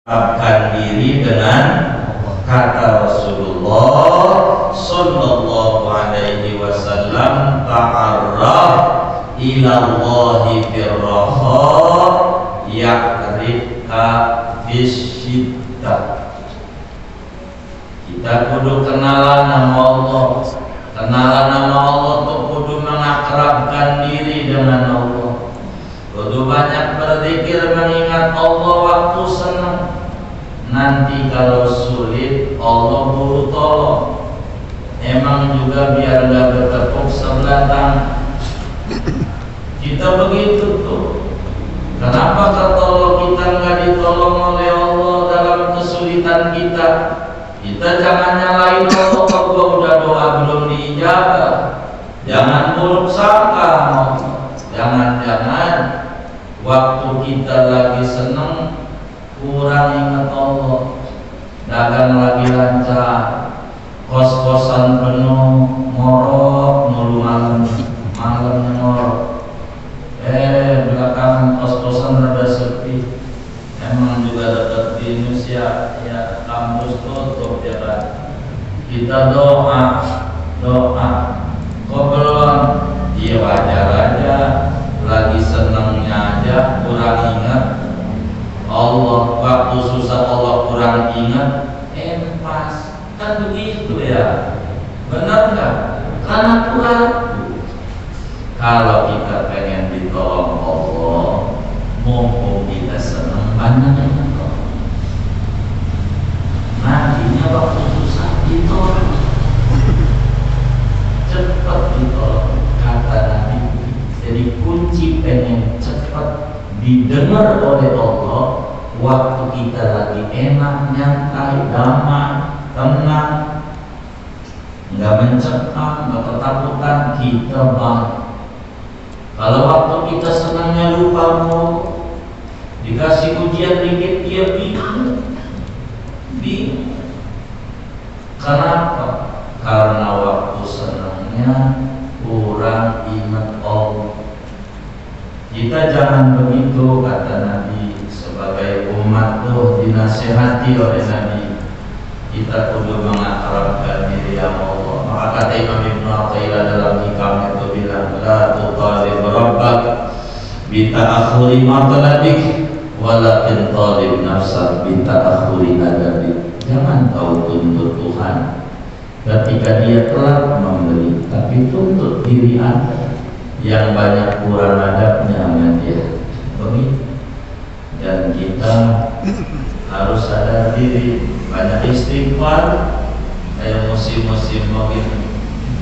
Mengharapkan diri dengan kata Rasulullah sallallahu alaihi wasallam, ta'arraf ila Allahi firraha ya'rifka bisyiddah. Kita kudu kenalan nama Allah. Kenalan nama Allah tuh kudu mengakrabkan diri dengan Allah. Kudu banyak berzikir mengingat Allah waktu senang. Nanti kalau sulit Allah buru tolong. Emang juga biar gak bertepuk sebelah tangan. Kita begitu tuh. Kenapa tertolong kita gak ditolong oleh Allah dalam kesulitan kita? Kita jangan nyalain Allah kalau udah doa belum diijabah. Jangan buruk sangka. Jangan-jangan waktu kita lagi seneng kurang ingat Allah, dagang lagi lancar, kos-kosan penuh, ngorok mulu malamnya ngorok. Belakangan kos-kosan rada sepi. Emang juga dekat di Indonesia, ya kampus tutup ya kan. Kita doa, kok belum? Iya wajar aja, lagi senengnya aja kurang ingat Allah, waktu susah Allah kurang ingat, pas kan begitu ya, benar nggak? Karena kurang. Kalau kita pengen ditolong Allah, mumpung kita senang banyak ingat Allah. Nantinya waktu susah ditolong, cepat ditolong, kata Nabi. Jadi kunci pengen cepat didengar oleh Allah waktu kita lagi enak, nyantai, damai, tenang, nggak mencekam, nggak ketakutan, kita baik. Kalau waktu kita senangnya lupa mau dikasih ujian dikit dia bingung. Kenapa? Karena waktu senangnya kurang ingat Allah. Kita jangan begitu, kata Nabi. Sebagai umat tuh dinasihati oleh Nabi, kita kudu mengakrabkan diri sama Allah. Maka kata Imam Ibnu Athaillah dalam hikam itu bilang, la tutalib rabbak bita'akhuri matladik walakin talib nafsak bita'akhuri adabik. Jangan kau tuntut Tuhan ketika dia telah memberi, tapi tuntut diri Anda yang banyak kurang adabnya sama dia. Begitu. Dan kita harus sadar diri, banyak istighfar. Kayak musim-musim begini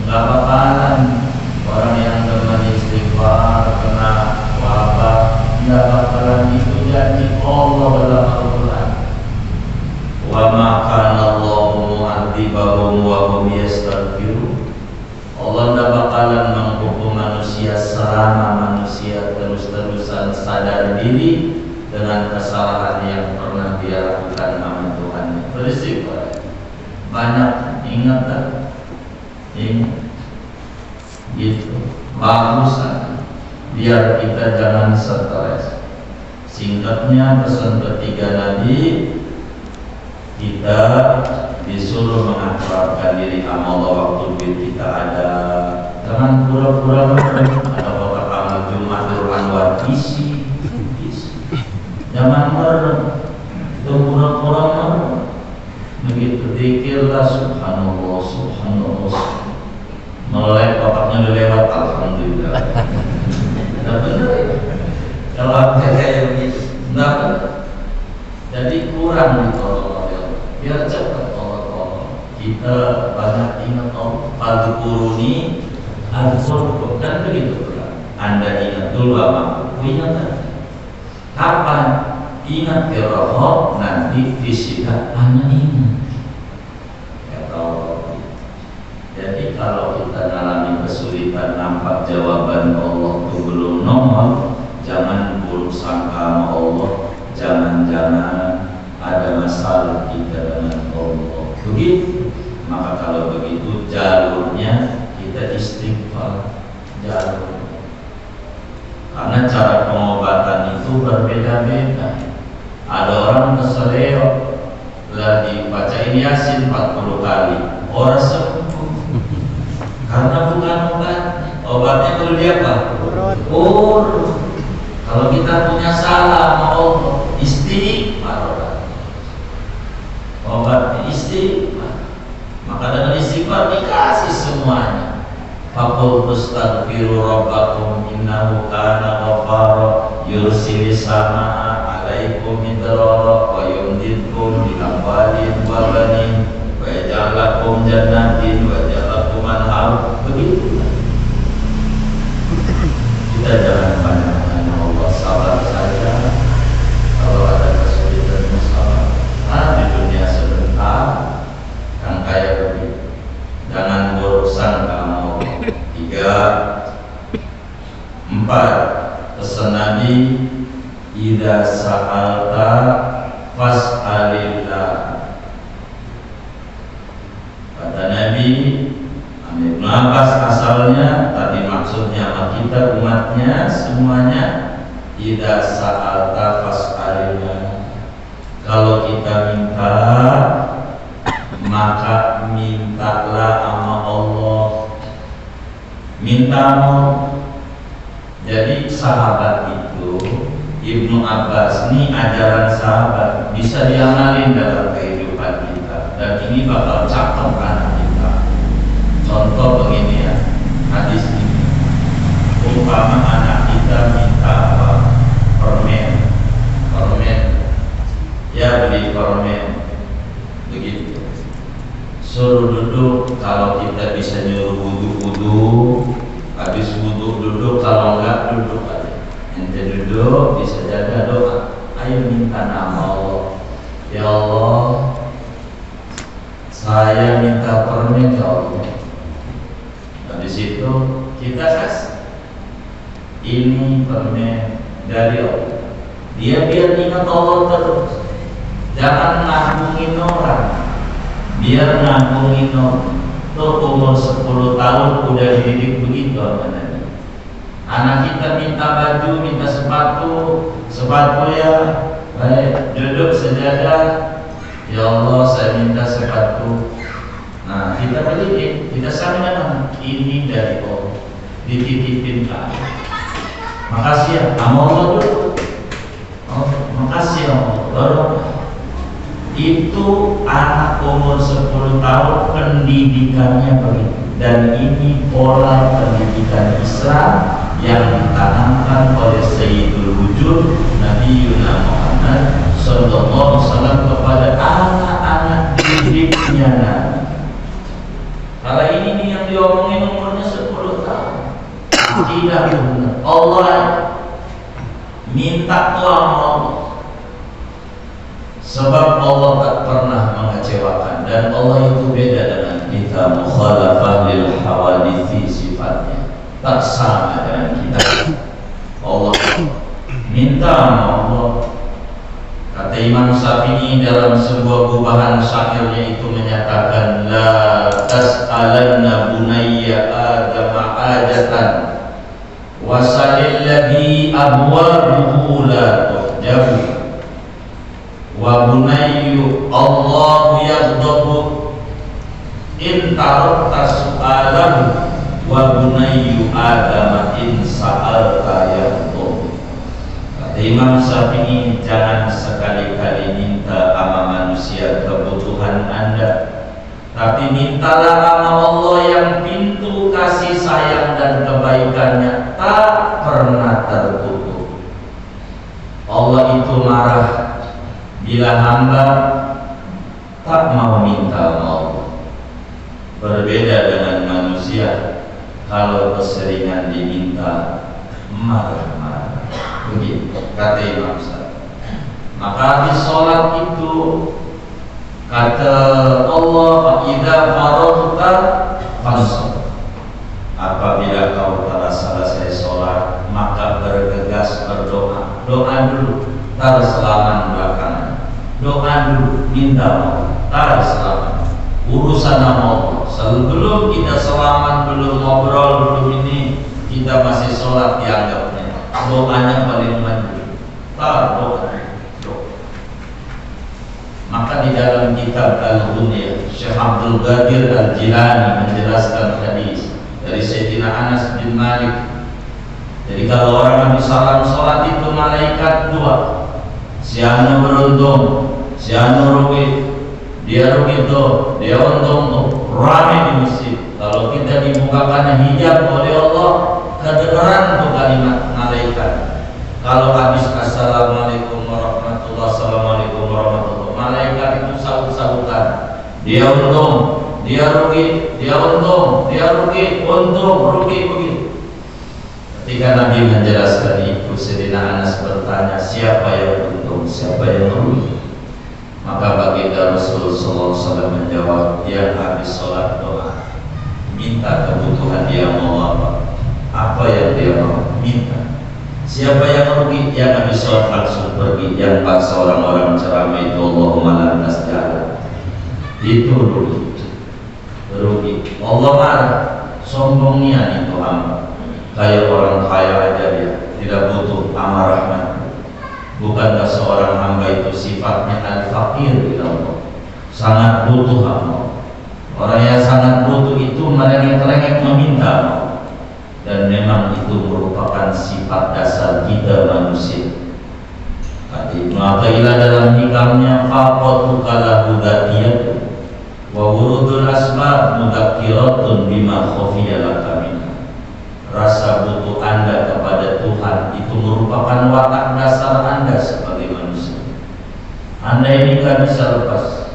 nggak bakalan orang yang demen istighfar kena wabah, nggak bakalan itu janji Allah dalam Al-Quran. Wa ma kana Allahu mu'adzibahum wa hum yastaghfirun. Allah nggak bakalan menghukum manusia selama manusia terus-terusan sadar diri dengan kesalahan yang pernah dia lakukan sama Tuhan. Beristighfar, banyak ingat kan? Ingat, gitu. Bagus kan? Biar kita jangan stres. Singkatnya pesan ketiga Nabi, kita disuruh mengakrabkan diri sama Allah waktu duit kita ada. Jangan pura-pura ada bapak amal Jumatul Anwar isi. Jangan merem, itu pura-pura merem. Begitu dikirlah subhanallah, subhanallah. Melek bapaknya udah lewat, alhamdulillah. Tidak benar ya? Kalau kayak begitu, tidak benar. Jadi kurang ditolong oleh Allah. Biar cepat tolong. Kita banyak ingat Allah. Fadhkuruni azkurkum, dan begitu pula. Anda ingat dulu apa? Ingat. Kapan? Ingat firroh, nanti fisika hanya ingat. Jadi kalau kita mengalami kesulitan, nampak jawaban Allah itu belum nongol, jangan buruk sangka sama Allah. Jangan-jangan ada masalah kita dengan Allah. Begitu. Maka kalau begitu jalurnya kita istighfar. Jalur. Karena cara pengobatan itu berbeda-beda. Ada orang keseleo lagi bacain Yasin 40 kali, orang sembuh. Karena bukan obat. Obatnya perlu dia apa? Urut. Kalau kita punya salah sama Allah, istighfar. Obat istighfar. Maka dengan istighfar dikasih semuanya. Faqul tastaghfiru rabbakum innahu kana ghaffara yursilis samaa 'alaikum midrara wa yumdidkum bi amwalin wa banin wa yaj'al lakum jannatin wa yaj'al lakum anhar. Begitu. Kita jangan pandang Allah, sabar saja. Kalau ada kesulitan masalah di dunia sebentar, yang kaya begitu. Jangan buruk sangka mau. 3, 4. Pesan Nabi, idza sa'alta fas'alillah. Kata Nabi, Ibnu Abbas asalnya tadi maksudnya kita umatnya semuanya, idza sa'alta fas'alillah. Kalau kita minta, maka mintalah sama Allah. Minta mau. Jadi sahabat itu, Ibnu Abbas ini ajaran sahabat bisa diamalin dalam kehidupan kita, dan ini bakal cakep anak kita. Contoh begini ya, hadis ini. Umpama anak kita minta apa? Permen, ya beli permen, begitu. Suruh duduk, kalau kita bisa nyuruh wudhu, habis wudhu duduk, kalau enggak duduk aja. Ente duduk, bisa jaga doa. Ayo minta nama Allah. Ya Allah, saya minta permen ya Allah. Habis itu kita kasih. Ini permen dari Allah. Dia biar ingat Allah terus. Jangan ngagungin orang. Biar ngagungin orang. Tuh umur 10 tahun udah dididik begitu Nabi. Anak kita minta baju, minta sepatu ya. Baik, duduk sejadah. Ya Allah, saya minta sepatu. Nah, kita beliin, kita sampaikan ini dari Allah. Dititipin kan. Makasih ya, sama Allah dulu. Oh, makasih ya Allah. Itu anak umur 10 tahun pendidikannya begitu. Dan ini pola pendidikan Islam yang ditanamkan oleh Sayyidul Wujud Nabi Muhammad sallallahu alaihi wasallam kepada anak-anak didiknya. Kalau ini nih yang diomongin umurnya 10 tahun. Akidah benar. Allah minta tuh sama Allah. Sebab Allah tak pernah mengecewakan, dan Allah itu beda dengan kita. Mukhalafah lil hawadithi sifatnya tak sama dengan kita. Allah minta sama Allah. Kata Imam Syafi'i dalam sebuah gubahan syairnya itu menyatakan, la tas'alanna bunayya adama ajatan wasalil ladhi abwabuhu la tuhjabu wa bunayyu Allahu yaghdabu in tarakta su'alahu wa bunayyu adama in sa'alta yaghdabu. Kata Imam Syafi'i, jangan sekali-kali minta sama manusia kebutuhan Anda, tapi mintalah sama Allah yang pintu kasih sayang dan kebaikannya tak pernah tertutup. Allah itu marah bila hamba tak mau minta Allah. Berbeda dengan manusia, kalau keseringan diminta marah-marah. Begitu kata Imam Syafi'i. Maka di sholat itu kata Allah, idza faragta fansab. Apabila kau telah selesai sholat, maka bergegas berdoa. Doa dulu, taruh selaman belakangan. Doa dulu, minta Allah, taruh selaman. Urusan sama Allah. Sebelum kita selaman, belum ngobrol, belum ini, kita masih sholat dianggapnya. Doanya paling maju. Taruh doa. Maka di dalam kitab Al-Ghunyah, Syekh Abdul Qadir Al-Jilani menjelaskan hadis dari Sayyidina Anas bin Malik. Jadi kalau orang habis salam sholat itu malaikat dua, si anu beruntung, si anu rugi, dia rugi tuh, dia untung tuh, ramai di masjid. Kalau kita dibukakan hijab oleh Allah, kedengaran tuh kalimat malaikat. Kalau habis assalamualaikum warahmatullahi, assalamualaikum warahmatullahi, malaikat itu saut-sautan. Dia untung, dia rugi, dia untung, dia rugi, untung, rugi, begitu. Ketika Nabi menjelaskan itu, Sayyidina Anas bertanya, siapa yang untung, siapa yang rugi? Maka baginda Rasulullah SAW menjawab, dia habis sholat doa, minta kebutuhan dia mau apa yang dia mau minta. Siapa yang rugi? Yang habis sholat langsung pergi, yang paksa orang-orang ceramah itu Allahumma lantas jalan, itu rugi. Allah marah, sombongnya itu hamba. Kayak orang kaya aja dia, tidak butuh amarahnya. Bukankah seorang hamba itu sifatnya al-faqir ila Allah, sangat butuh hamba. Orang yang sangat butuh itu merengek-rengek meminta, dan memang itu merupakan sifat dasar kita manusia. Kata Ibnu Athaillah dalam hikamnya, faqatu kalahu dzatiyatu wa wurudul asbab mudzakiratun bima khafiya laka minha. Rasa butuh Anda kepada Tuhan itu merupakan watak dasar Anda sebagai manusia. Anda ini gak bisa lepas.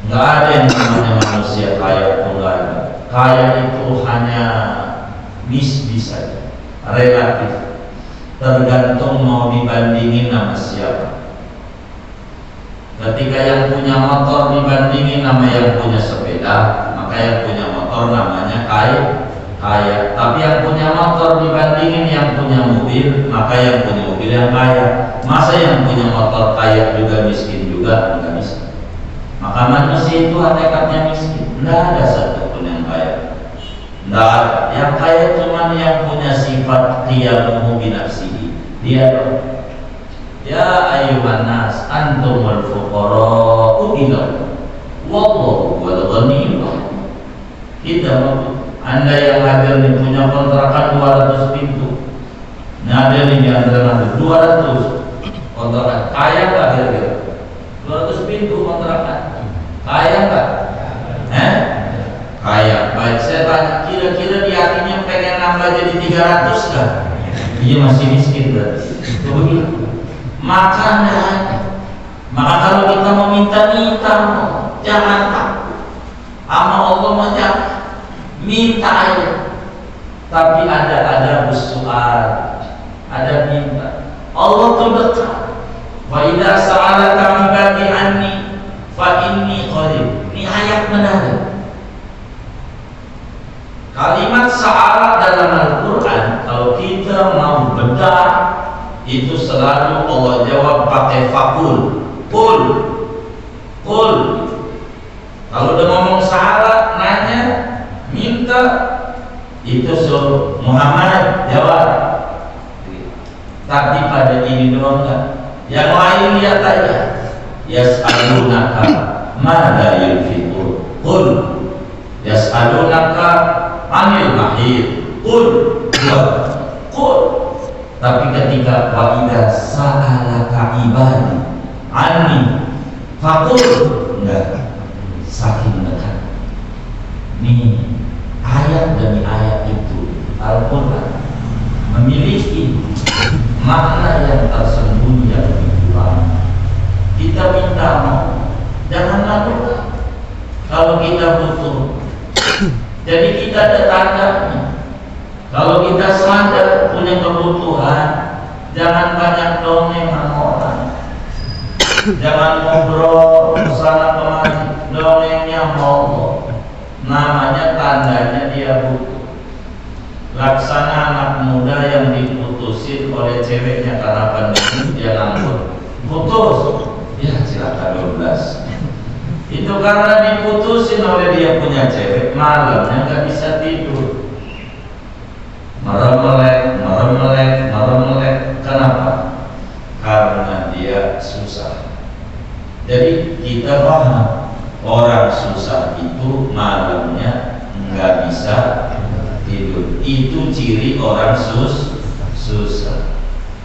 Gak ada yang namanya manusia kaya itu gak ada. Kaya itu hanya nisbi saja, relatif, tergantung mau dibandingin sama siapa. Ketika yang punya motor dibandingin sama yang punya sepeda, maka yang punya motor namanya kaya. Tapi yang punya motor dibandingin yang punya mobil, maka yang punya mobil yang kaya. Masa yang punya motor kaya juga miskin juga? Enggak bisa. Maka manusia itu hakikatnya miskin. Tidak ada satupun yang kaya. Tidak ada. Yang kaya cuma yang punya sifat qiyamuhu binafsihi. Dia tahu. Ya ayyuhan nas antumul fuqara'u ila Allah wallahu wal ghaniyyu. Kita mau Anda yang hadir nih punya kontrakan 200 pintu. Nah, ada nih yang antara 200 kontrakan. Kaya nggak kira-kira? 200 pintu kontrakan. Kaya nggak? Kaya. Baik, saya tanya, kira-kira di hatinya pengen nambah jadi 300 kan? Iya, masih miskin berarti. Begitu. Maka kalau kita mau minta-minta, jangan takut. Sama Allah jangan minta aja. Tapi ada bersoal, ada minta. Allah tuh dekat. Wa idza sa'alaka 'ibadi anni fa inni qarib. Ini ayat menarik. Kalimat sa'ala dalam Al-Qur'an kalau kita mau bedah itu selalu Allah jawab pakai fakul. Kul. Kalau udah ngomong sa'ala nanya minta itu suruh Muhammad jawab. Tapi pada ini doang kan. Yang lain lihat aja. Yas'alunaka madza yunfiqun. Qul yas'alunaka 'anil mahid. Qul. Tapi ketika wa idza sa'alaka ibadi anni faqul, enggak, saking dekat. Nih ayat demi ayat itu Al-Quran memiliki makna yang tersembunyi yang begitu lama. Kita minta mau, jangan lakukan kalau kita butuh. Jadi kita ada tandanya. Kalau kita sadar punya kebutuhan, jangan banyak dongeng sama orang. Jangan ngobrol sana kemari, dongengnya mau. Namanya tandanya dia butuh. Laksana anak muda yang diputusin oleh ceweknya karena pandemi, dia nganggur, putus, ya silakan 12. Itu karena diputusin oleh dia punya cewek, malamnya nggak bisa tidur, merem-melek. Kenapa? Karena dia susah. Jadi kita kita paham orang susah itu malamnya nggak bisa tidur, itu ciri orang susah.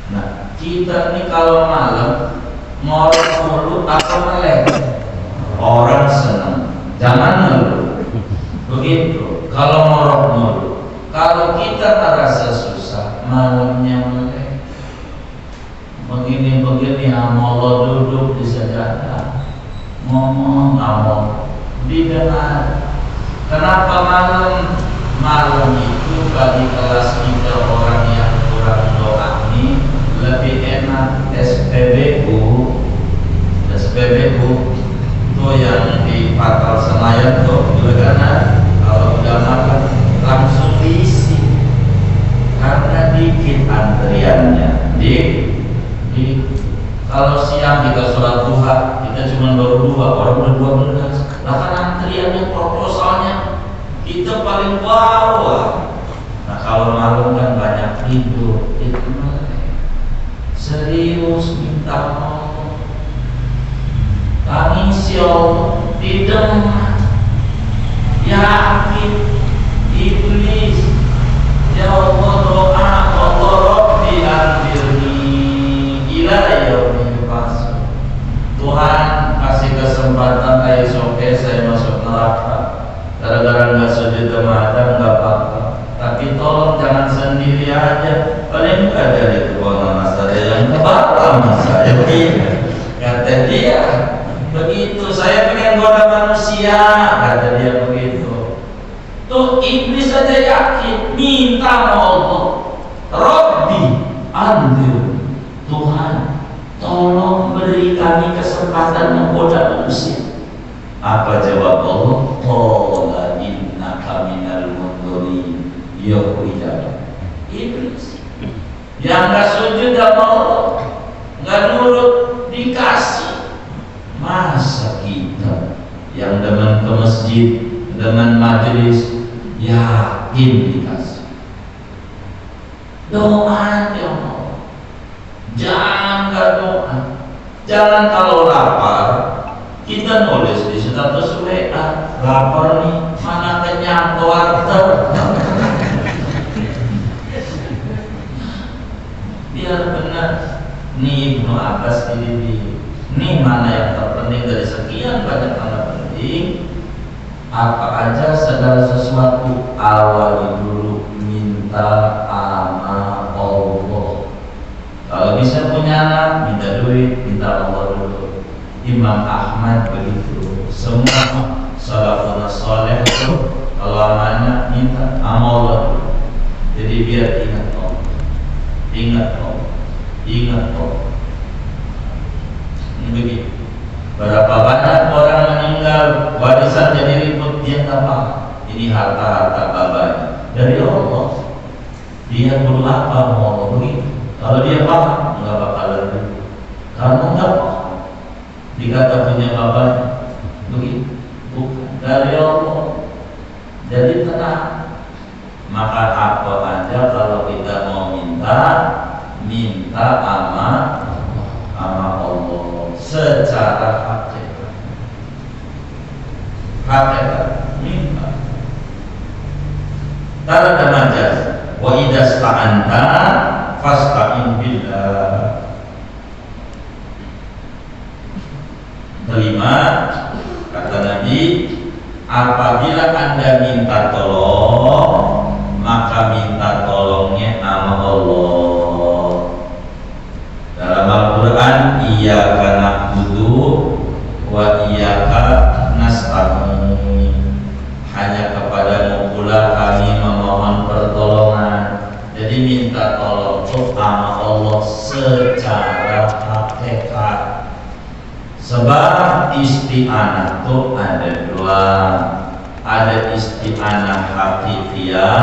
Nah kita nih kalau malam ngorok mulu atau melek, orang senang, jangan ngeluh. Begitu kalau ngorok mulu. Kalau kita merasa susah malamnya melek, begini Allah duduk di sajadah ngomong didengar. Kenapa malam itu bagi kelas kita orang yang kurang doa ini lebih enak. SPBU itu yang di Pangkal Senayan tuh juga karena kalau udah makan langsung diisi karena dikit antriannya. Kalau siang kita sholat duha kita cuma baru 2 orang udah 12, bahkan antriannya proposalnya kita paling bawah. Nah kalau malam kan banyak tidur, itu serius minta Allah, tangis ya Allah, didengar, yakin iblis, ya Allah doa Allah Rabbi anfirni ila yaumil qiyamah. Tuhan kasih kesempatan kayak soke saya masuk neraka gara-gara nggak sujud Ramadan nggak apa-apa, tapi tolong jangan sendiri aja, paling nggak dari keuangan saya yang apa saya begini kata dia begitu, saya pengen goda manusia kata dia begitu. Tuh iblis saja yakin minta sama Allah, Rabbi andir, Tuhan tolong beri kami kesempatan menggoda manusia. Apa jawab Allah? Qala innaka minal mundzirin. Ya iblis yang gak sujud sama Allah, gak nurut dikasih. Masa kita yang demen ke masjid, demen majelis, yakin dikasih. Doa ya Allah, jangan gak doa. Jangan kalau lapar kita nulis di status WA, lapar nih, mana kenyang ke warteg. Biar benar. Nih Ibnu Abbas ini mana yang terpenting dari sekian banyak hal penting. Apa aja segala sesuatu awali dulu minta sama Allah. Kalau bisa punya anak, minta duit, minta Allah dulu. Imam Ahmad begitu. Semua salafun saleh itu kalau amanah minta sama Allah dulu. Jadi biar ingat Allah. Ingat Allah. Ini begitu. Berapa banyak orang meninggal warisan jadi ribut, dia nggak paham. Ini harta babanya dari Allah. Dia perlu apa mau Allah begitu. Kalau dia paham nggak bakalan ribut. Karena nggak paham. Dikata punya babanya begitu, bukan dari Allah. Jadi tenang. Maka apa aja kalau kita mau minta sama Allah secara hakikat minta. Tanda majaz wa idza sta'anta fasta'in billah. Kelima, kata Nabi, apabila Anda minta tolong, maka minta tolongnya sama Allah. Dalam Al-Quran, iyyaka na'budu wa iyyaka nasta'in. Hanya kepadamu pula kami memohon pertolongan. Jadi minta tolong itu sama Allah secara hakikat. Sebab isti'anah itu ada dua. Ada isti'anah hakikiyah,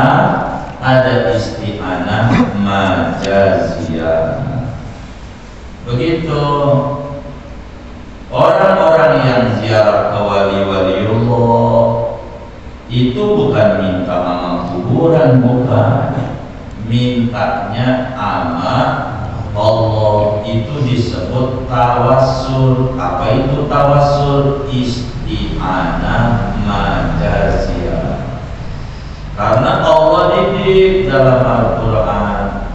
ada isti'anah majaziyah. Begitu orang-orang yang ziarah ke wali-waliullah itu bukan minta sama kuburan, bukan, mintanya sama Allah itu disebut tawassul. Apa itu tawassul? Isti'anah majaziyah. Karena Allah didik dalam Al-Quran.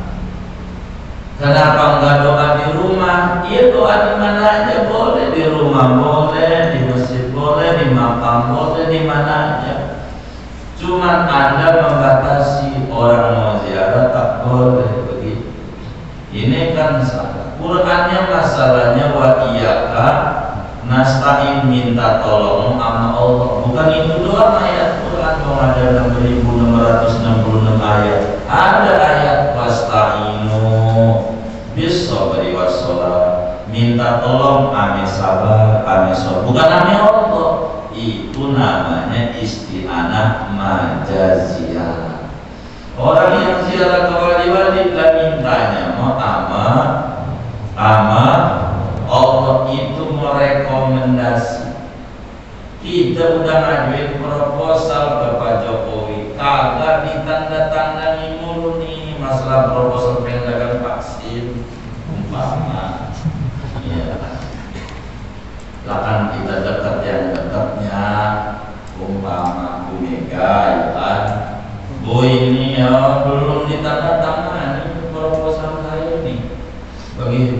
Kenapa enggak doa di rumah? Iya, doa di mana aja boleh, di rumah boleh, di masjid boleh, di makam boleh, di mana aja. Cuman Anda membatasi orang mau ziarah tak boleh begitu. Ini kan salah. Qurannya masalahnya wa iyyaka nasta'in, minta tolong sama Allah. Bukan itu doang ayat Quran. Kalau ada 6.666 ayat, ada ayat wasta'inu bis sabri was shalah, minta tolong ame sabar ame sholat. Bukan ame Allah. Itu namanya isti'anah majaziyah. Orang yang ziarah ke wali-wali lah mintanya mau ama Allah itu merekomendasi. Kita udah ngajuin proposal ke Pak Jokowi, kagak ditanda-tangani mulu nih masalah proposal pendagang vaksin umpama. Ya. Lah kan kita dekat yang dekatnya umpama Bu Mega ya kan. Bu ini ya belum ditanda-tangani proposal saya nih. Begitu.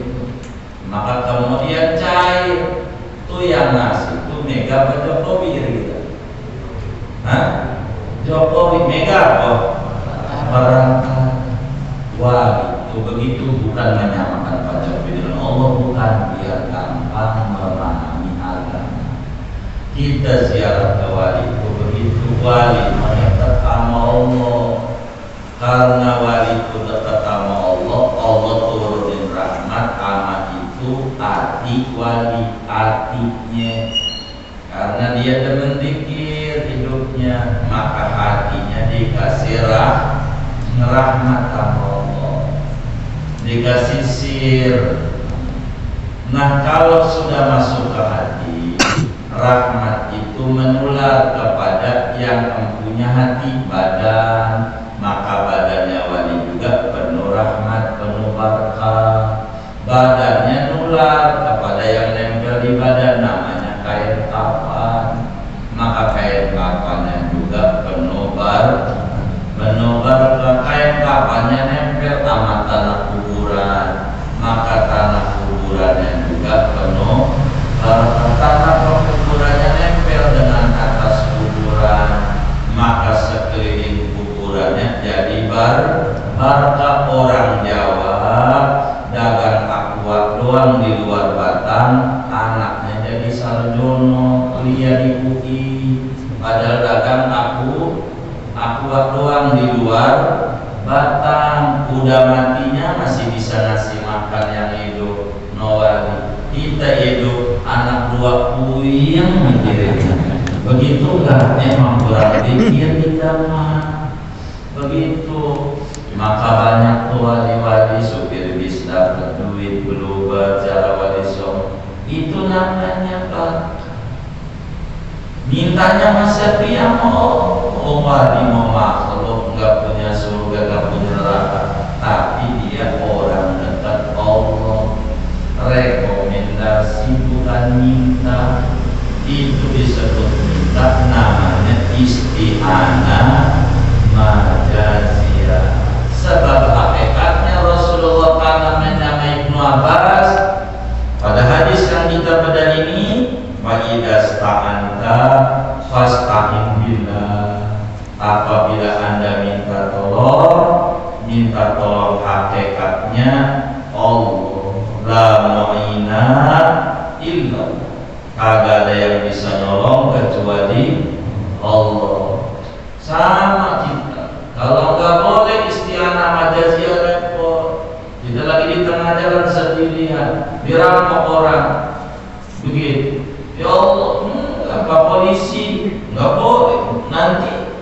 Maka kemudian cair tuh yang ngasih tuh Mega apa Jokowi gitu. Hah? Jokowi, Mega apa? Barangkali. Wah, itu begitu, bukan menyamakan Pak Jokowi dengan Allah, bukan, biar gampang memahami agama. Kita ziarah ke wali itu begitu, wali mendekat sama Allah. Karena wali itu dekat sama Allah, Allah turunin rahmat sama itu hati wali, hatinya. Karena dia demen zikir hidupnya, maka hatinya dikasih rahmat sama Allah, dikasih sir. Nah, kalau sudah masuk ke hati, rahmat itu menular kepada yang mempunyai hati, badan. Maka badannya wali juga penuh rahmat, penuh barakah. Badannya nular kepada yang nempel di badan, namanya kain kafan. Maka kain kafannya juga penuh barakah. Kain kafannya nempel sama tanah kuburan, maka tanah kuburannya juga penuh barakah. Tanah kuburannya nempel dengan atas kuburan, maka sekeliling kuburannya jadi barakah. Orang Jawa dagang aqua doang di luar batang, anaknya jadi sarjono kuliah di UI. Padahal dagang aqua doang di luar batang, udah matinya masih bisa ngasih makan yang hidup. Nawali kita hidup anak dua puyeng mikirin. Begitulah emang kurang pikir kita mah. Begitu. Maka banyak tuh wali-wali supir bis dapat duit berubah cara wali song. Itu namanya Pak. Mintanya masa dia mau wali mau makhluk, nggak punya surga, nggak punya neraka, tapi dia orang dekat Allah. Rekomendasi bukan minta. Itu disebut minta, namanya isti'anah majaziyah. Sebab hakikatnya Rasulullah karena nama Ibnu Abbas pada hadis yang kita pada ini, wa idza sta'anta fasta'in billah. Apabila Anda minta tolong hakikatnya Allah, la mu'ina illa, kagak ada yang bisa nolong kecuali Allah. Sama kita, kalau nggak boleh isti'anah majaziyah repot. Kita lagi di tengah jalan sendirian, dirampok orang, begitu. Ya Allah, apa polisi nggak boleh, nanti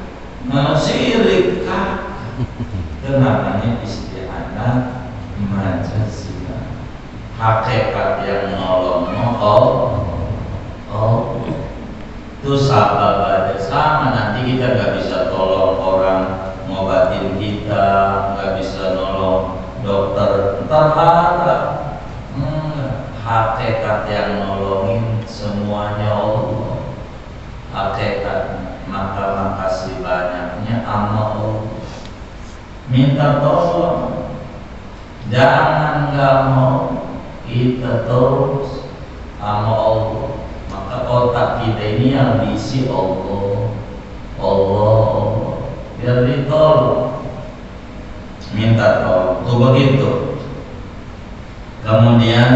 sirik kan? Itu namanya isti'anah majaziyah. Hakikat yang nolong itu sahabat aja sama. Nanti kita nggak bisa tolong orang ngobatin kita, nggak bisa nolong dokter terharap. Hakikat yang nolongin semuanya Allah. Hakikat maka makasih banyaknya sama Allah. Minta tolong, jangan nggak mau kita terus sama Allah. Maka otak kita ini yang diisi Allah, Allah, biar ditolong. Minta tolong, tuh begitu. Kemudian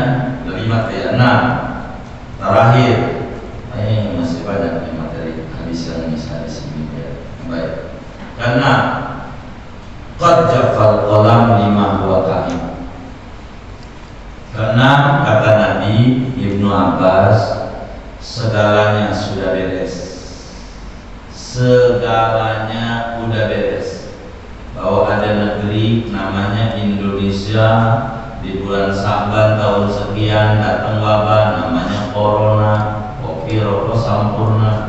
dari materi 6 terakhir, ini masih banyak nih materi hadis yang bisa di sini ya. Baik. Karena qad jafal qalam lima huwa kain. Karena kata Nabi Ibnu Abbas, segalanya sudah beres. Segalanya sudah beres. Bahwa ada negeri namanya Indonesia, di bulan Sa'ban tahun sekian datang wabah namanya corona, kopi rokok sampurna,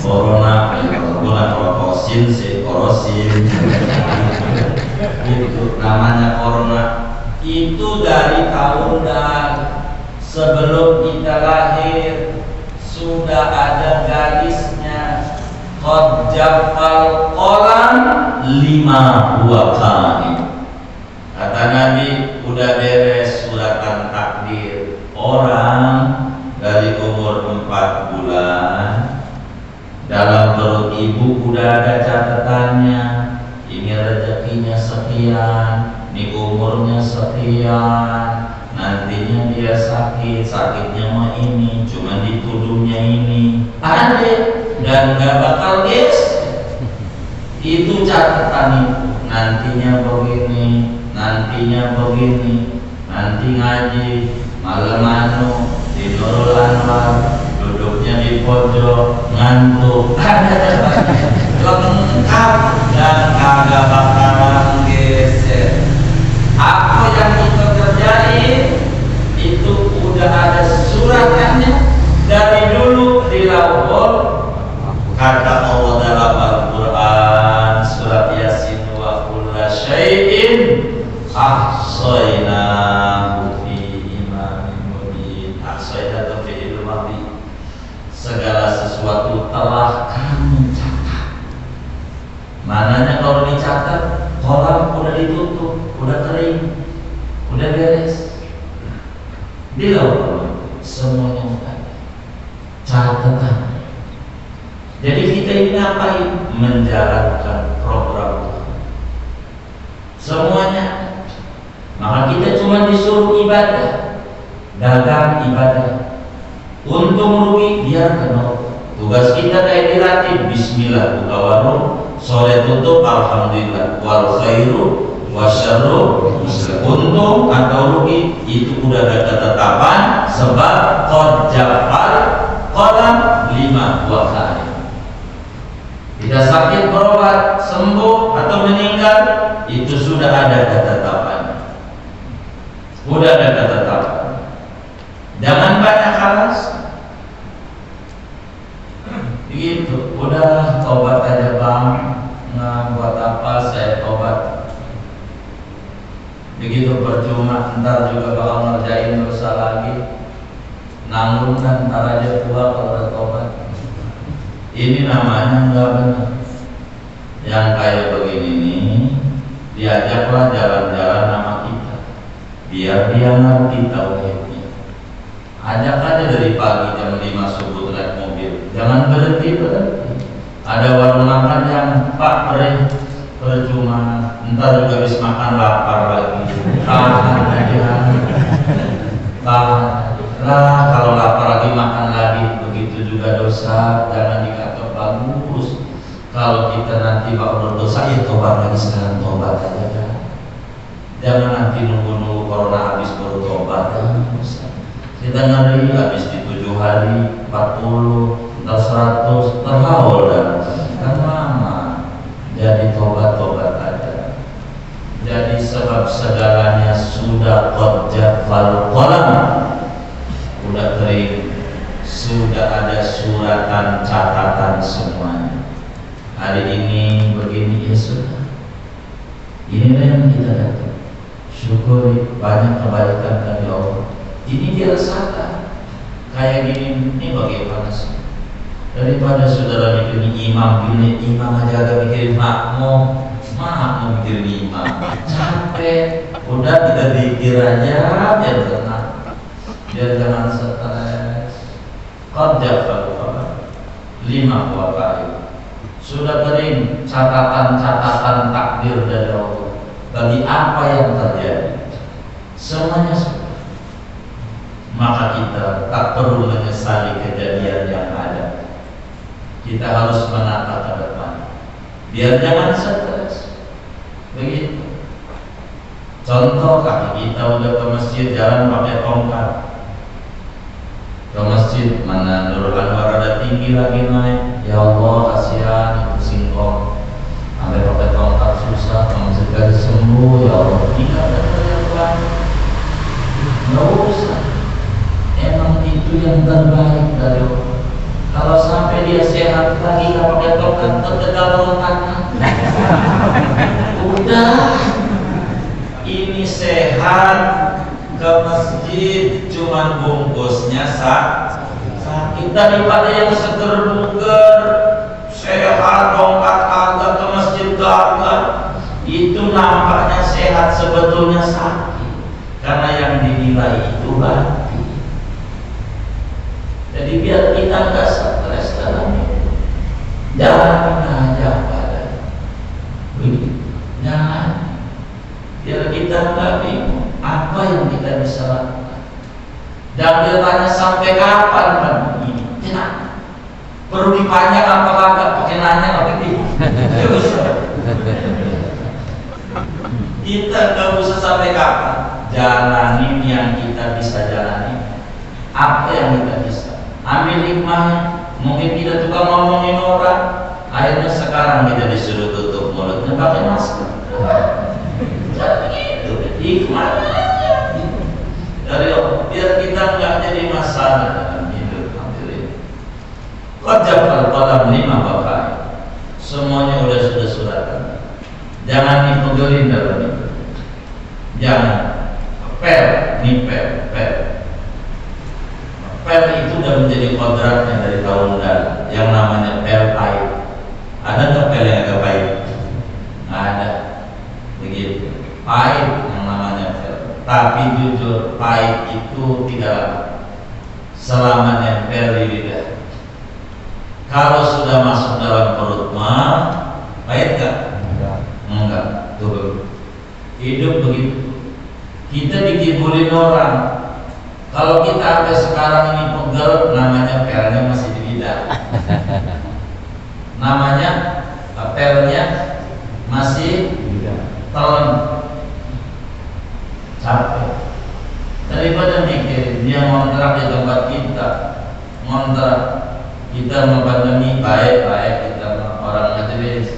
corona, bukan rokosin sih, korosin, itu namanya corona. Itu dari tahun sebelum kita lahir sudah ada garisnya. Qad jafal qalam lima huwa qaim. Kata Nabi, udah beres suratan takdir. Orang dari umur 4 bulan dalam perut ibu udah ada catatannya. Ini rezekinya sekian, ini umurnya sekian, nantinya dia sakit, sakitnya mah ini, cuma dituduhnya ini. Ada dan gak bakal itu catatan itu. Nantinya begini, nantinya begini, nanti ngaji malam di Nurul Anwar, duduknya di pojok ngantuk, lengkap dan kagak bakalan geser. Apa yang kita kerjain itu udah ada suratnya dari dulu di lauhul. Kata Allah dalam Al-Quran surat Yasin, wa kulla syai'in ahsaynahu fi imamin mubin. Ahsaynahu fi ilmati, segala sesuatu telah kami catat. Mananya kalau dicatat, kolam udah ditutup, udah kering, udah beres. Di lauh semuanya udah ada catatan. Jadi kita ini ngapain? Menjalankan program semuanya. Maka kita cuma disuruh ibadah, dagang ibadah. Untung rugi biarkan Allah. Tugas kita kayak dilatih. Bismillah buka warung, sore tutup alhamdulillah, wal khairu wasyarru. Untung atau rugi itu udah ada ketetapan. Sebab qad jafal qalam lima wa kain. Tidak sakit berobat, sembuh atau meninggal, itu sudah ada ketetapan. Sudah ada ketetapan. Jangan banyak alasan. Begitu, udah tobat aja bang. Nah, buat apa saya tobat? Begitu percuma, ntar juga bakal ngerjain dosa lagi. Nanggung kan, ntar aja tua kalau udah tobat. Ini namanya enggak benar. Yang kayak begini nih, diajaklah jalan-jalan sama kita, biar dia ngerti tauhidnya. Ajak aja dari pagi jam 5 subuh naik mobil, jangan berhenti. Ada warung makan yang Pak percuma, ntar juga habis makan lapar lagi. Tahan aja, lah kalau lapar lagi makan lagi, begitu juga dosa. Jangan dikata bagus. Kalau kita nanti bakal berdosa, ya tobat lagi sekarang, tobat aja kan. Jangan nanti nunggu corona habis baru tobat ya. Kita ngeri habis di 7 hari, 40, entar 100, terhaul kan lama. Jadi tobat aja. Jadi sebab segalanya sudah qad jafal qalam, udah kering, sudah ada suratan catatan semuanya. Hari ini begini ya sudah. Inilah yang kita dapat. Goli, banyak kebaikan dari Allah. Ini dia rasakan. Kayak gini, ini bagaimana sih? Daripada saudara mikirin imam, imam aja agak mikirin makmum mikirin imam, capek. Udah kita dikir aja, biar tenang, biar jangan stres. Kerja kalau 5 kali sudah kering catatan takdir dari Allah bagi apa yang terjadi, semuanya sudah. Maka kita tak perlu menyesali kejadian yang ada. Kita harus menata ke depan, biar jangan stres. Begitu. Contoh, kaki kita udah ke masjid jalan pakai tongkat. Ke masjid mana Nurul Anwar ada tinggi lagi naik. Ya Allah, kasihan itu singkong. Sampai pakai tongkat susah, mencegah sembuh. Ya Allah, tidak ada yang lain. Nggak usah. Emang itu yang terbaik dari Allah. Kalau sampai dia sehat lagi nggak pakai tongkat, tertegal tangan. Udah, ini sehat ke masjid cuman bungkusnya sakit daripada yang seger buger sehat tongkat agak ke masjid gagal. Itu nampaknya sehat, sebetulnya sakit karena yang dinilai itu hati. Jadi biar kita nggak stres dalam itu, jangan aja pada begitu, jangan, biar kita nggak bingung apa yang kita bisa lakukan. Dan dia tanya sampai kapan kan ini? Jangan. Perlu dipanjang apa kagak? Pakai nanya pakai bingung. Kita nggak usah sampai kapan. Jalanin yang kita bisa jalani. Apa yang kita bisa? Ambil hikmahnya. Mungkin kita tukang ngomongin orang, akhirnya sekarang kita disuruh tutup mulutnya pakai masker. Jangan begitu. Hikmahnya dari Allah, biar kita nggak jadi masalah dalam hidup. Kerja kalau 5 kali, semuanya sudah suratan. Jangan dipegelin dalam itu. Jangan pel itu udah menjadi kodratnya dari tahun lalu. Yang namanya pel pahit. Ada nggak pel yang agak pahit? Nggak ada. Begitu. Pahit yang namanya pel. Tapi jujur pahit itu tidak lama. Selama nempel di lidah. Kalau sudah masuk dalam perut mah pahit nggak? Enggak. Tuh. Hidup begitu. Kita dikibulin orang. Kalau kita sampai sekarang ini pegel, namanya pelnya masih di lidah. Namanya pelnya masih telan. Capek. Daripada mikir dia ngontrak di tempat kita, ngontrak kita mau pandemi baik kita orang majelis.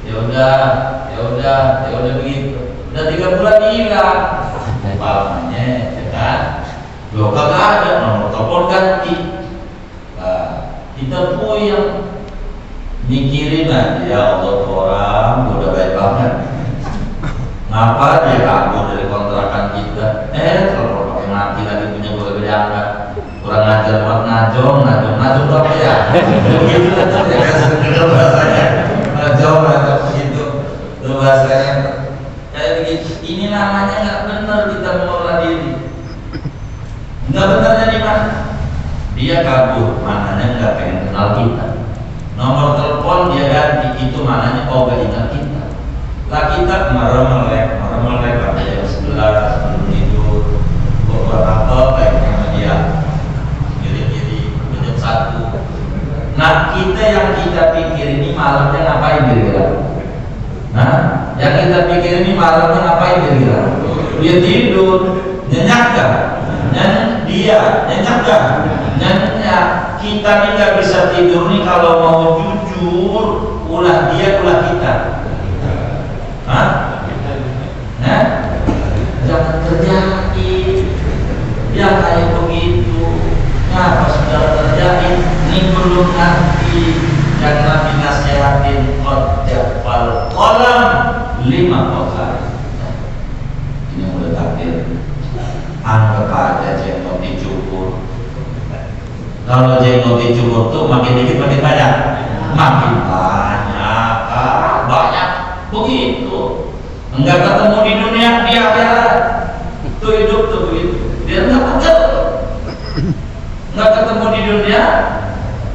Ya udah begitu. Udah 3 bulan hilang. Umpamanya, ya kan? Loh kagak ada, nomor telepon ganti. Nah, kita puyeng mikirin aja, ya Allah orang udah baik banget. Ngapa dia kabur dari kontrakan kita? Kalau pakai mati lagi punya gue angkat. Kurang ngajar buat ngajong apa ya? Begitu aja ya kan bahasanya. Ngajong begitu. Itu bahasanya kayak begitu. Ini namanya nggak benar kita mengelola diri. Nggak benarnya di mana? Dia kabur, maknanya nggak pengen kenal kita. Nomor telepon dia ganti, itu maknanya gak ingat kita. Lah kita meremelek sampai jam 11 belum tidur. Buat apa baik sama dia? Kiri jam 1. Nah kita yang kita pikir ini malamnya ngapain kira-kira? Nah, yang kita pikir ini malamnya ngapain kira-kira? Dia tidur, nyenyak gak? Nyenyak gak? Nyenyak. Kita nih gak bisa tidur nih kalau mau jujur, ulah dia, ulah kita. Hah? Nah, jangan terjadi. Ya kayak begitu. Ngapa sudah terjadi? Ini belum nanti. Yang Nabi nasihatin qad jafal qalam 5 kali. Ini udah tak khawatir. Anggap aja jenggot dicukur. Kalau jenggot dicukur tuh makin dikit makin banyak, makin banyak, banyak begitu. Enggak ketemu di dunia, di akhirat. Tuh hidup tuh begitu. Dia nggak ketemu di dunia,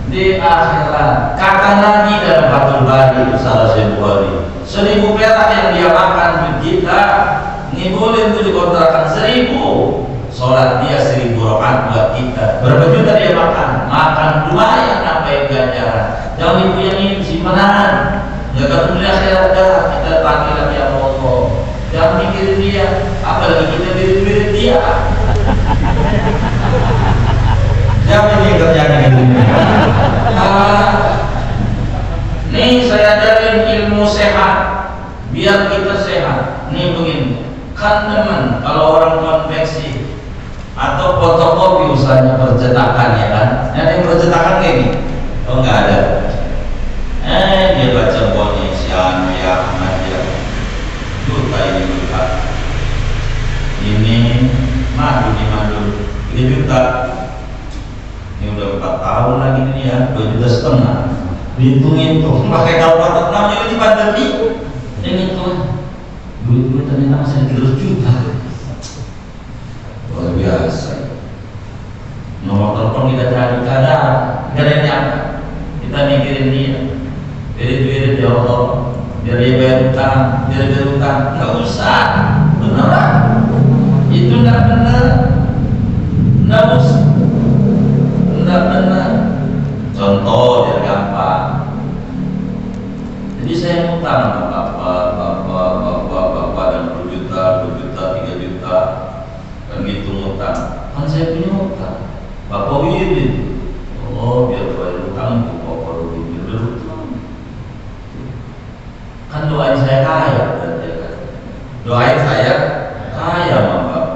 di akhirat. Kata Nabi dalam Fathul Bari, salah satu Bukhari, 1000 perak yang dia makan kita ngibulin tuh dikontrakan 1000, sholat dia 1000 rakaat buat kita. Berapa juta dia makan lumayan sampai ganjaran. Jangan dipunyai simpanan, nggak ketemu di akhirat dah. Kita laki-laki yang Allah, jangan mikirin dia, apalagi kita mikirin dia. Siapa yang kerjanya gitu? Nih saya ajarin ilmu sehat, biar kita sehat. Nih begini, kan teman, kalau orang konveksi atau fotokopi usahanya percetakan ya kan? Yang percetakan kayak gini, oh nggak ada. Dia baca bonnya sian ya Ahmad ya, juta ini juta, ini madu 3 juta. Ini udah 4 tahun lagi ini ya, 2,5 juta. Dihitung-hitung, pakai kalkulator namanya ini pandemi. Ini tuh duit ternyata masih 300 juta. Luar biasa. Nomor telepon kita cari kadang, gak ada yang nyangka. Kita mikirin dia, birit-birit ya Allah, biar dia bayar utang, nggak usah, beneran. Itu nggak bener, nggak usah. Tidak benar. Contoh biar gampang. Jadi saya ngutang ke bapak dan 2 juta, 3 juta, kan gitu ngutang. Kan saya punya utang. Bapak wirid. Oh biar bayar utang itu bapak wirid berutang. Kan doain saya kaya berarti kan. Doain saya kaya bapak.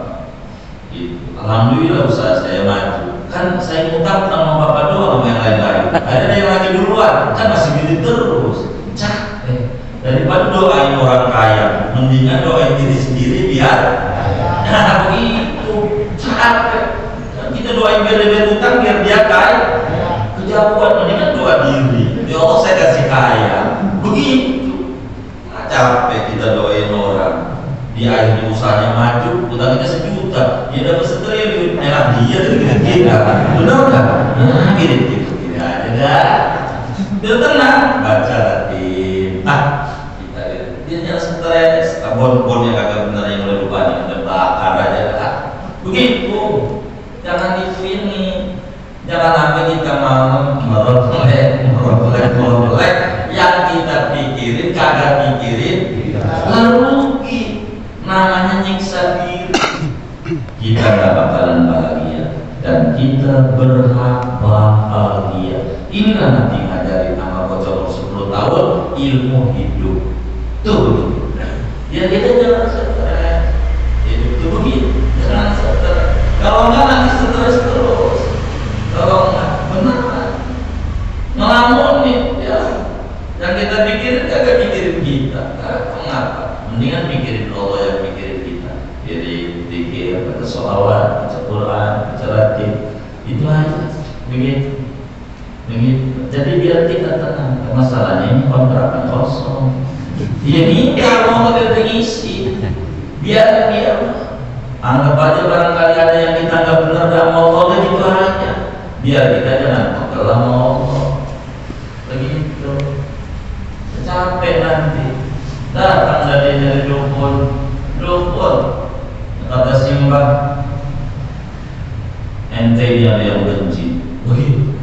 Alhamdulillah usaha saya maju. Kan saya ngutang sama bapak doang sama yang lain-lain. Ada yang lagi duluan, kan masih gini terus. Capek. Daripada doain orang kaya, mendingan doain diri sendiri biar. Nah begitu. Capek. Kan kita doain biar utang biar dia kaya. Kejauhan, mendingan doa diri. Ya Allah saya kasih kaya. Begitu. Nah, capek kita doain orang. Di akhir usahanya maju, utangnya 1 juta, dia dapat 1 triliun, enak dia dengan kita, benar nggak? Nah, gini aja, biar tenang, baca lagi, kita dia jangan stres, bon-bonnya kagak benar yang udah lupa nih, udah bakar aja, begitu, jangan itu ini, jangan sampai kita mau merolek, yang kita pikirin kagak pikirin, lalu namanya nyiksa diri. Kita gak bakalan bahagia dan kita berhak bahagia. Inilah nanti ngajarin sama bocor 10 tahun ilmu hidup. Tuh, ya kita jangan stres. Hidup tuh begitu, jangan stres. Kalau enggak nanti stres terus. Kalau enggak benar, ngelamunin ya. Yang kita pikirin kagak pikirin kita. Mengapa? Mendingan pikirin Allah yang pikirin kita. Jadi dikir, baca sholawat, baca Quran, baca ratib, itu aja. Begitu. Jadi biar kita tenang. Masalahnya ini kontrakan kosong. Dia minta mau kita isi. Biar dia anggap aja barangkali ada yang kita nggak benar dan mau Allah gitu aja. Biar kita jangan mengelah Allah. Begitu. Capek nanti. Datang dari dukun, kata Simbah, ente dia yang benci, begitu.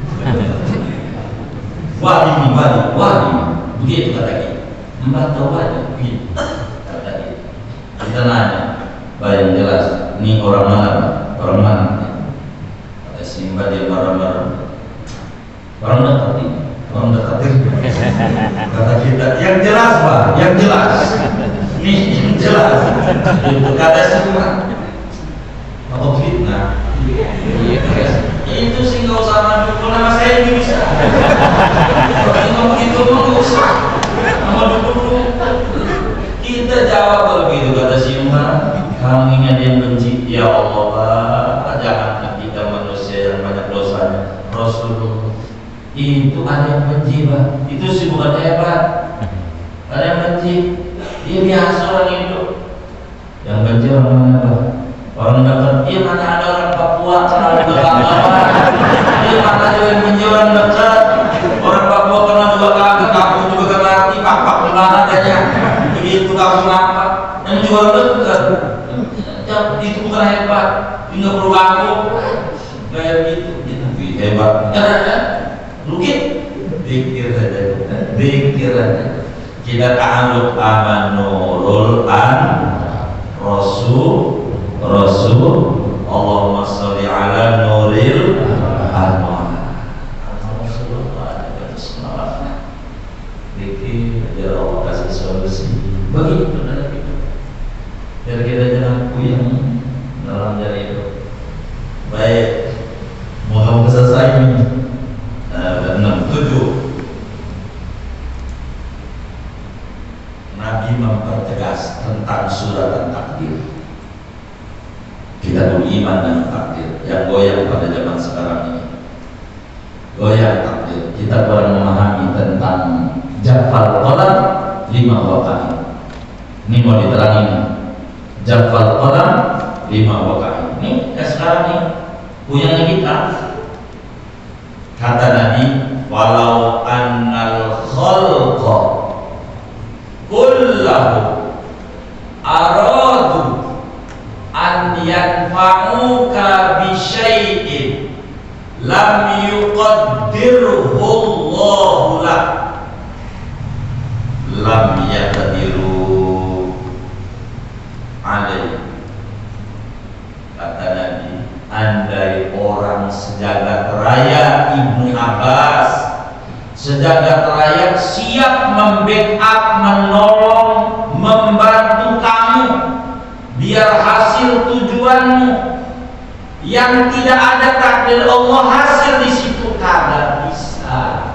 Wali, begitu kata kita. Mbak tahu aja, begitu kata kita. Kita nanya, bayang jelas, ini orang mana? Orang mana? Kata Simbah dia marah-marah. Orang dekat ini. Kata kita, yang jelas Pak, yang jelas. Nih, yang jelas. Itu kata semua. Apa fitnah? Itu sih nggak usah maju, nama saya ini bisa. Kalau ngomong itu nggak usah. Nama dulu. Kita jawab kalau begitu kata Simbah. Sekarang ini ada yang benci, ya Allah, jangan kita manusia yang banyak dosanya. Rasulullah itu ada yang benci, Pak. Itu sih bukan hebat. Ada yang benci, dia biasa orang itu. Yang benci orang mana, Pak? Orang dekat, dia mana ada orang Papua, kenal juga kawan. Dia mana juga yang benci orang dekat. Orang Papua kenal juga kagak, kamu juga gak ngerti, kapak di mana adanya. Begitu kamu ngapa? Yang juga orang dekat. Itu bukan hebat, ini nggak perlu aku. Kayak gitu, itu hebat. Rugi, pikir saja. Kita ta'aluk amanurul Rasul Allahumma sholli ala nuril anwar. Pikir biar Allah kasih solusi. Begitu dalam hidup. Biar kita jangan puyeng dalam dari itu. Baik, mau selesai ini. 6-7. Nabi mempertegas tentang suratan takdir. Kita dulu iman dengan takdir yang goyang pada zaman sekarang ini. Goyang takdir. Kita kurang memahami tentang Jafal Qalam 5 waqa'i. Ini mau diterangin. Jafal Qalam 5 waqa'i. Ini sekarang nih punya kita. Kata Nabi, walau annal khalqa kullahu aradu an yanfa'uka bi syai'in lam yuqaddirhu Allahu lak lam yaqdiru alaihi. Kata Nabi, andai orang sejagat raya Ibnu Abbas, sejagat raya siap membackup, menolong, membantu kamu biar hasil tujuanmu yang tidak ada takdir Allah hasil di situ, kagak bisa.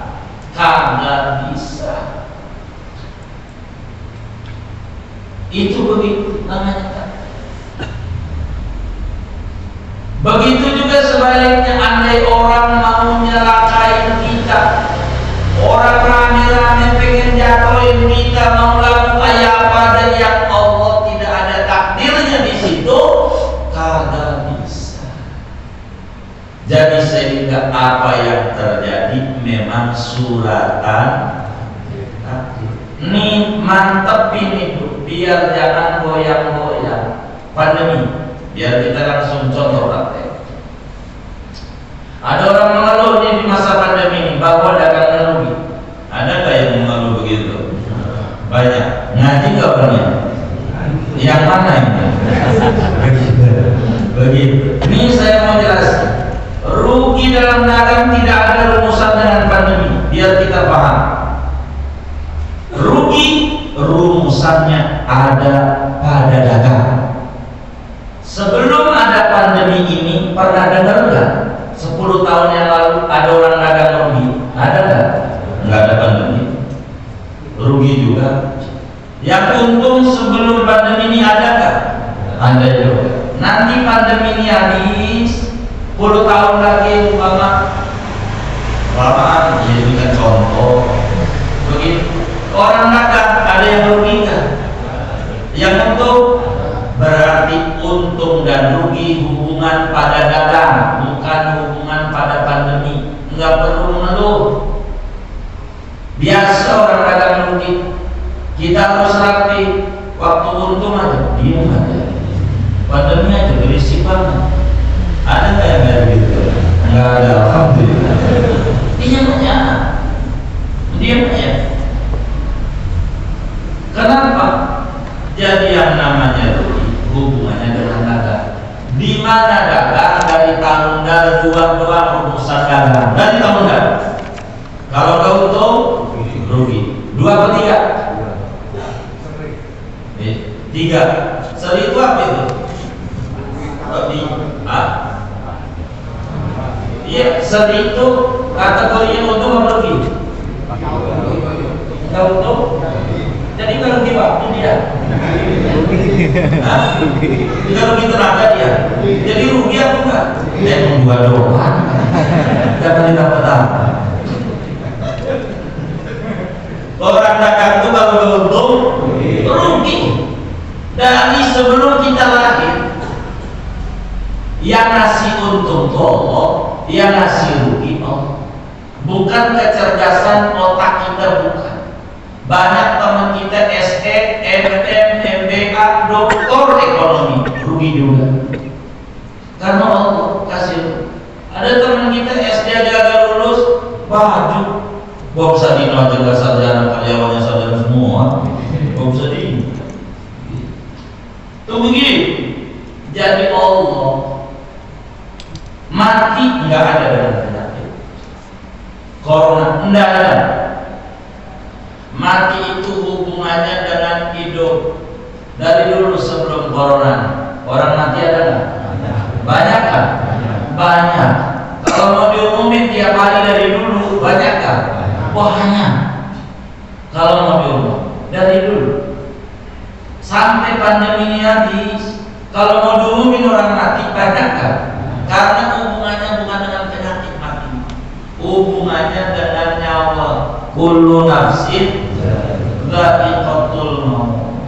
Itu begitu namanya. Begitu juga sebaliknya, andai orang mau nyelakain kita, orang rame-rame pengen jatuhin kita, mau lakukan apa dan yang Allah tidak ada takdirnya di situ, kagak bisa. Jadi sehingga apa yang terjadi memang suratan takdir. Nih mantep ini tuh, biar jangan goyang-goyang pandemi. Biar kita langsung contoh praktek. Ada orang mengeluh di masa pandemi ini bahwa dagangnya rugi. Ada nggak yang mengeluh begitu? Banyak. Ngaji nggak orangnya? Yang mana ini? Begitu. Ini saya mau jelaskan. Rugi dalam dagang tidak ada rumusan dengan pandemi. Biar kita paham. Rugi rumusannya ada pada dagang. Sebelum ada pandemi ini, pernah dengar nggak? 10 tahun yang lalu ada orang dagang rugi? Ada nggak? Nggak ada pandemi. Rugi juga. Yang untung sebelum pandemi ini ada nggak? Ada juga. Nanti pandemi ini habis, 10 tahun lagi umpama, lamaan, ya itu kan contoh. Begitu. Orang dagang ada yang rugi nggak? Yang untung? Berarti untung dan rugi hubungan pada dagang, bukan hubungan pada pandemi. Enggak perlu mengeluh. Biasa orang dagang rugi. Kita harus rapi. Waktu untung aja, diam aja. Pandemi aja berisik banget. Ada nggak yang kayak gitu? Enggak ada, alhamdulillah. Diam aja. Diam aja. Kenapa? Jadi yang namanya rugi hubungannya dengan dagang. Di mana dagang dari tahun doang rumusan dagang dari tahun. Kalau kau untung rugi 2 atau 3? 3. Seri itu apa itu? Roti. Iya, seri itu kategorinya untung atau rugi? Kalau untung, jadi kalau rugi waktu dia. Hah? Jika rugi tenaga dia, jadi rugi apa enggak? Dia membuat doa, jangan dapat apa. Orang dagang itu kalau untung rugi. Dari sebelum kita lahir, yang ngasih untung Allah, yang ngasih rugi Allah. Bukan kecerdasan otak kita, bukan. Banyak teman kita SE, MM, MBA, doktor ekonomi rugi juga. Karena Allah kasih. Ada teman kita SD gagal lulus, baju Bob Sadino aja gak sarjana, karyawannya sarjana semua. Bob Sadino itu begini. Jadi Allah mati nggak ada dengan penyakit. Corona enggak ada. Mati itu hubungannya dengan hidup. Dari dulu sebelum corona, orang mati ada nggak? Banyak kan? Banyak. Kalau mau diumumin tiap hari dari dulu, banyak kan? Banyak. Kalau mau diumum dari dulu sampai pandemi ini habis, kalau mau diumumin orang mati banyak kan? Karena hubungannya bukan dengan penyakit mati, hubungannya dengan nyawa. Kullu nafsin dha'iqatul maut.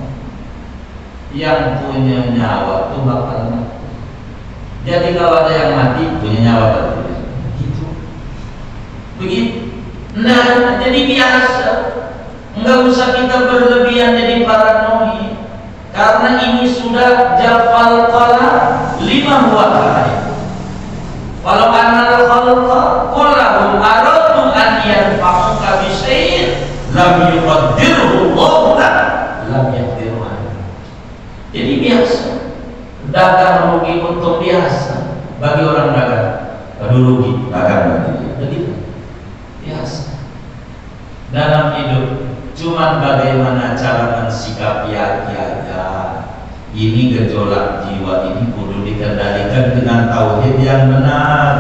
Yang punya nyawa itu bakal mati. Jadi kalau ada yang mati punya nyawa berarti. Gitu. Begitu. Nah, jadi biasa. Enggak usah kita berlebihan jadi paranoid. Karena ini sudah jafal qalam lima buah ayat. Walau annal khalqa kullahum aradu an yanfa'uka bi syai'in lam yuqaddirhu Allah lam yaqdiru alaihi. Jadi biasa. Dagang rugi untung biasa bagi orang dagang. Aduh rugi dagang begitu. Biasa. Dalam hidup cuman bagaimana cara mensikapi hati aja. Ini gejolak jiwa ini kudu dikendalikan dengan tauhid yang benar.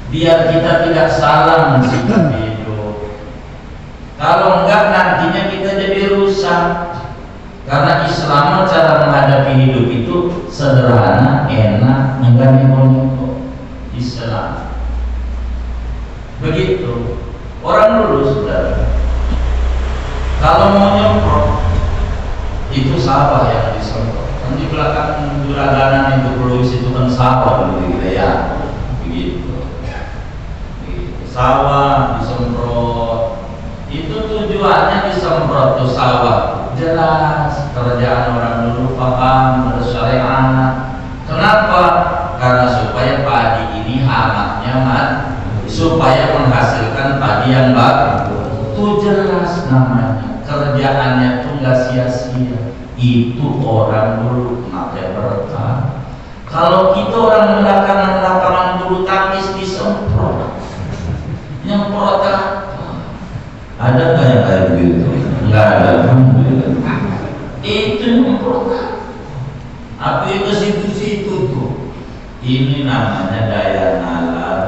Biar kita tidak salah mensikapi hidup. Kalau enggak nantinya kita jadi rusak. Karena Islam cara menghadapi hidup itu sederhana, enak, enggak neko-neko. Islam. Begitu. Orang dulu saudara, kalau mau nyemprot itu sawah yang disemprot. Kan di belakang juraganan itu produksi itu kan sawah dulu gitu ya. Begitu. Sawah disemprot. Itu tujuannya disemprot tuh sawah. Jelas kerjaan orang dulu paham bersyariat. Kenapa? Karena supaya padi ini hangatnya supaya menghasilkan padi yang bagus. Itu jelas namanya. Kerjaannya tuh nggak sia-sia. Itu orang dulu pakai berkah. Kalau kita orang lapangan bulu tangkis disemprot, nyemprot ada nggak yang kayak begitu? Nggak ada. Itu nyemprot. Api ke situ-situ tuh. Ini namanya daya nalar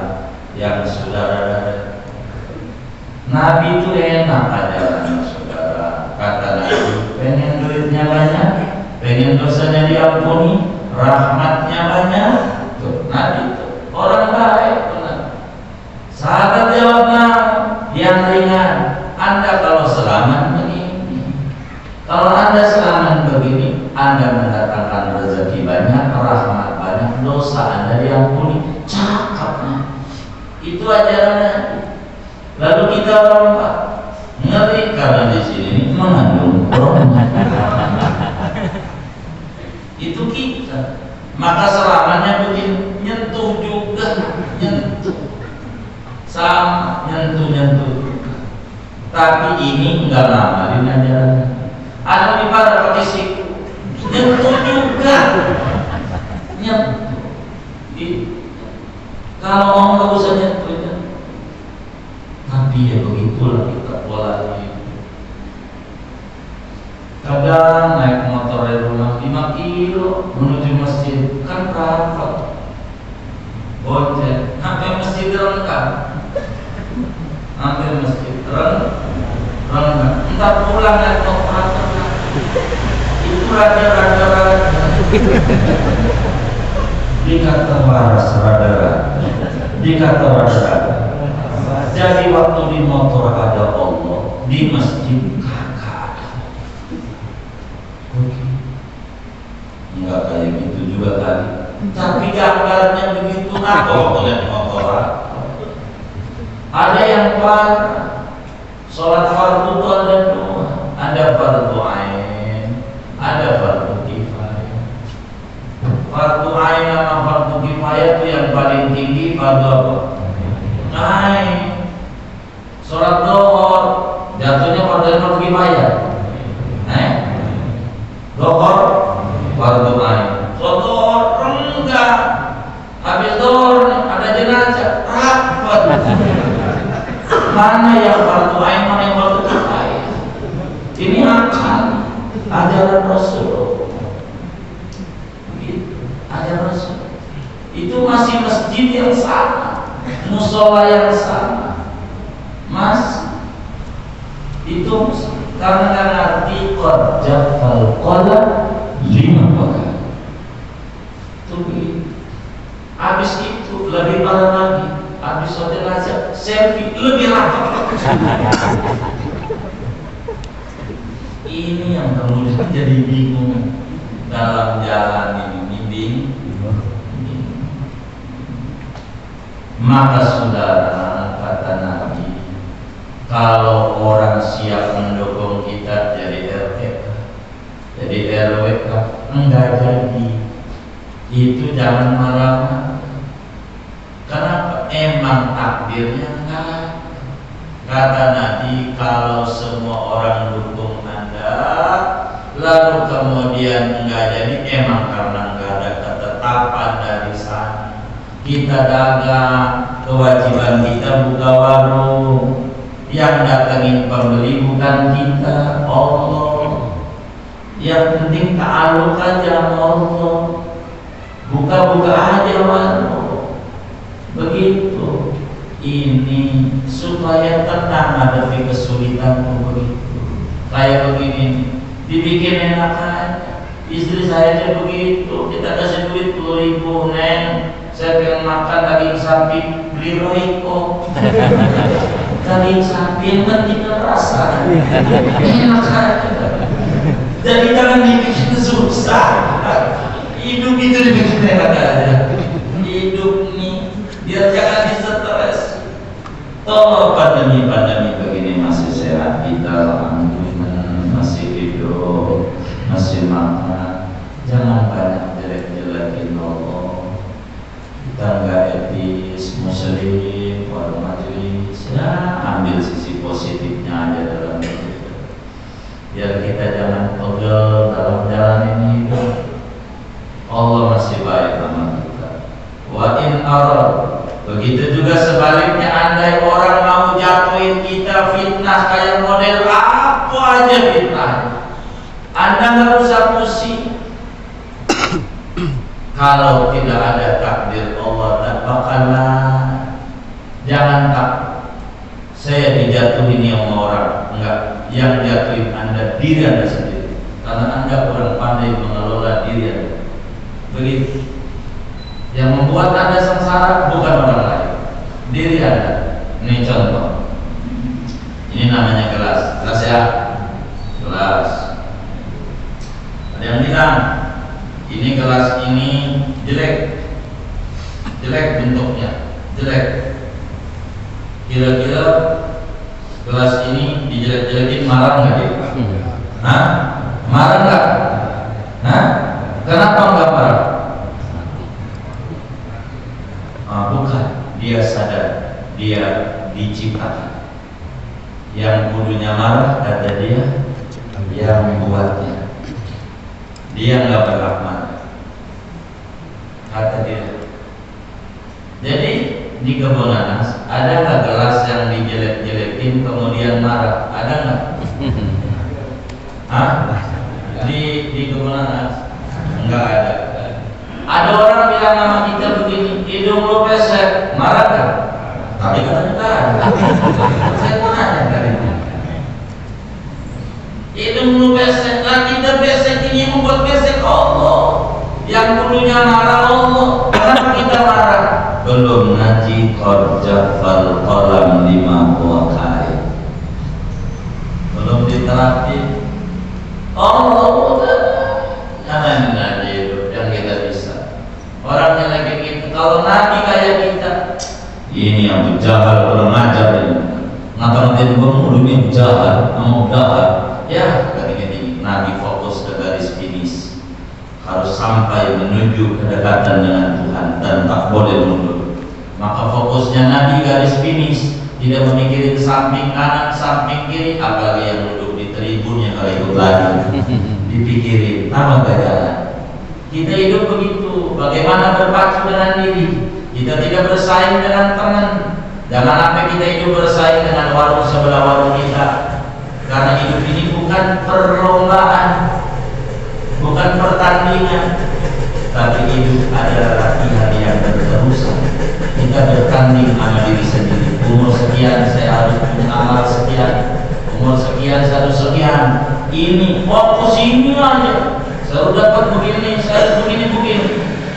yang saudara. Nabi itu enak ajarannya saudara. Kata Nabi, pengen duitnya banyak, pengen dosanya diampuni, rahmatnya banyak. Tuh, Nabi itu orang baik benar. Sahabat jawab, nah, yang ringan. Anda kalau selamat begini, kalau Anda selamat begini, Anda mendatangkan rezeki banyak, rahmat banyak, dosa Anda diampuni. Cakapnya. Itu ajarannya. Lalu kita orang Pak ngeri karena di sini mengandung corona. Itu kita. Maka selamatnya begini, nyentuh juga, nyentuh, sama nyentuh. Tapi ini enggak ngamalin ajarannya. Ada di para pakai siku, nyentuh juga, nyentuh. Kalau mau nggak usah nyentuh. Tapi ya begitulah kita polanya. Kadang naik motor dari rumah 5 kilo menuju masjid kan berapa? Bonceng, sampai masjid renggang, sampai masjid renggang. Entar pulang naik motor itu rada-rada. Dikata waras rada-rada, dikata rada-rada. Jadi waktu di motor ada Allah, di masjid kagak ada. Oke. Enggak kayak gitu juga tadi. Tapi gambarnya begitu apa oleh motor? Ada yang sholat fardu itu ada dua, ada fardu ain, ada fardu kifayah. Fardu ain sama fardu kifayah itu yang paling tinggi fardu apa? Ain. Sholat dohor jatuhnya fardu kifayah. Dohor fardu ain. Sholat dohor enggak. Habis dohor ada jenazah rapat. Mana yang fardu ain, mana yang fardu kifayah? Ini akal ajaran Rasul. Ajaran Rasul. Itu masih masjid yang sama, musola yang sama. Mas, itu karena arti qad jafal qalam 5 pekan. Tuh, habis itu lebih parah lagi. Habis hotel aja selfie lebih rapat. Ini yang kemudian jadi bingung dalam jalan ini bingung. Maka saudara, kata Nabi, kalau orang siap mendukung kita jadi RT, jadi RW, enggak jadi. Itu jangan marah. Kenapa? Emang takdirnya enggak. Kata Nabi, kalau semua orang dukung Anda, lalu kemudian enggak jadi, emang karena enggak ada ketetapan dari sana. Kita dagang, kewajiban kita buka warung, yang datangin pembeli bukan kita, Allah. Yang penting ta'aluk aja Allah. Buka-buka aja warung. Begitu. Ini supaya tenang hadapi kesulitan begitu. Kayak begini, dibikin enak aja. Istri saya aja begitu, kita kasih duit 10.000, Neng, saya pengen makan daging sapi, beli Royco. Daging sapi yang penting rasa, enak aja. Jadi jangan dibikin susah. Hidup itu dibikin enak aja. Hidup nih, biar jangan distres. Kalau pandemi begini masih sehat kita, alhamdulillah, masih hidup, masih makan, jangan banyak jelek-jelekin Allah. Kita nggak etis, muslim, orang majelis, ya ambil sisi positifnya aja dalam hidup. Biar kita jangan pegel dalam jalan ini hidup. Allah masih baik sama kita. Wa in arad. Begitu juga sebaliknya, andai orang mau jatuhin kita fitnah kayak model apa aja fitnah, Anda nggak usah pusing. Kalau tidak ada takdir Allah, tak bakalan. Jangan takut saya dijatuhin sama orang, enggak. Yang jatuhin Anda diri Anda sendiri, karena Anda kurang pandai mengelola diri Anda. Begitu. Yang membuat Anda sengsara bukan orang lain, diri Anda. Ini contoh. Ini namanya gelas ya, gelas. Ada yang bilang ini gelas ini jelek bentuknya, jelek. Kira-kira gelas ini dijelek-jelekin marah nggak dia? Hah? Marah nggak? Hah? Kenapa nggak marah? Bukan, dia sadar dia diciptakan. Yang kudunya marah kata dia yang membuatnya. Dia nggak berhak marah, kata dia. Jadi di kebun nanas ada nggak gelas yang dijelek-jelekin kemudian marah? Ada nggak? Hah? Di kebun nanas nggak ada. Ada orang bilang sama kita begini, hidung lu pesek, marah kan? Tapi katanya enggak ada. Saya tanya tadi, hidung lu pesek, lah kita pesek ingin membuat gesek Allah. Yang dulunya marah Allah, kenapa kita marah? Belum naji korjafal kolam lima buah kain, belum diterapin. Allah udah jangan itu yang kita bisa. Orangnya lagi gitu. Kalau Nabi kayak kita, ini yang Jahal orang ngajar ini. Ngata-ngatain gue mulutnya Jahal, mau Jahal. Ya, gini-gini. Nabi fokus ke garis finish. Harus sampai menuju kedekatan dengan Tuhan dan tak boleh mundur. Maka fokusnya Nabi garis finish, tidak memikirkan samping kanan, samping kiri, apalagi yang duduk di tribunnya kalau ikut lagi. Dipikirin apa gaya. Kita hidup begitu. Bagaimana berpacu dengan diri? Kita tidak bersaing dengan teman. Jangan sampai kita hidup bersaing dengan warung sebelah warung kita. Karena hidup ini bukan perlombaan, bukan pertandingan, tapi hidup adalah latihan yang berterusan. Kita bertanding sama diri sendiri. Umur sekian saya harus punya amal sekian, umur sekian saya harus sekian. Ini fokus ini aja. Saya udah dapat begini, saya begini.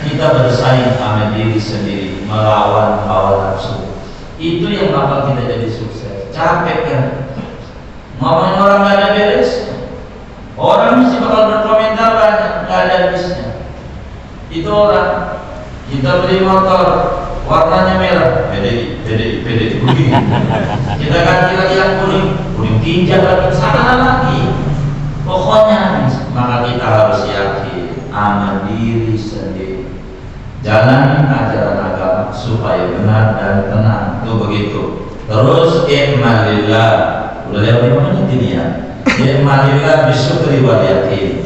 Kita bersaing sama diri sendiri, melawan hawa nafsu. Itu yang bakal kita jadi sukses. Capek kan? Maunya orang nggak ada beres. Orang mesti bakal berkomentar banyak, nggak ada habisnya. Itu orang. Kita beli motor, warnanya merah, pede, begini. Kita ganti lagi yang kuning tinja lagi, sana lagi. Pokoknya, maka kita harus yakin sama diri sendiri. Jalani ajaran agama supaya benar dan tenang. Itu begitu. Terus i'malillah. Udah lewat 5 menit ini ya. I'malillah bisyukri wal yakin.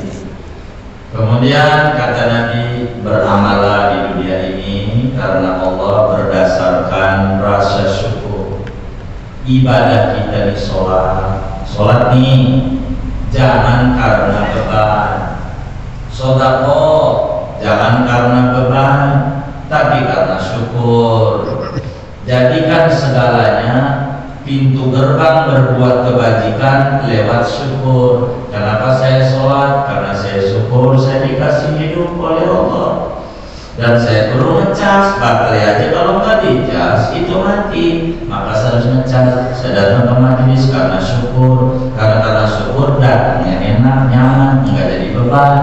Kemudian kata Nabi, beramalah di dunia ini karena Allah berdasarkan rasa syukur. Ibadah kita di sholat nih jangan karena beban, sedekah jangan karena beban, tapi karena syukur. Jadikan segalanya pintu gerbang berbuat kebajikan lewat syukur. Kenapa saya sholat? Karena saya syukur saya dikasih hidup oleh Allah. Dan saya perlu ngecas, baterai aja kalau nggak dicas itu mati. Maka saya harus ngecas. Saya datang ke majelis karena syukur. Karena syukur datangnya enak, nyaman, nggak jadi beban.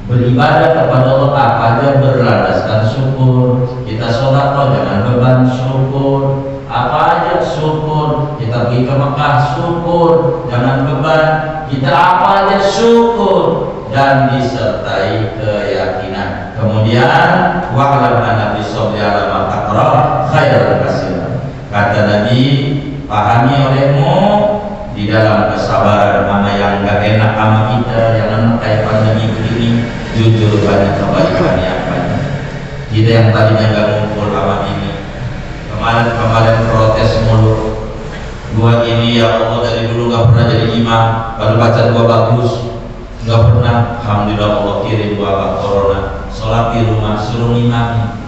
Beribadah kepada Allah apa aja berlandaskan syukur. Kita sholat jangan beban, syukur. Apa aja syukur. Kita pergi ke Mekah syukur, jangan beban. Kita apa aja syukur dan disertai keyakinan. Kemudian wa'lam anna bisabri ala ma taqra khairan katsiran. Kata Nabi, pahami olehmu di dalam kesabaran sama yang enggak enak sama kita, yang enak kayak pandemi begini, jujur banyak kebaikan yang banyak. Kita yang tadinya enggak ngumpul sama ini, kemarin protes mulu. Gua ini ya Allah dari dulu enggak pernah jadi imam, baru baca gua bagus. Enggak pernah, alhamdulillah Allah kirim wabah corona. Sholat di rumah suruh imam.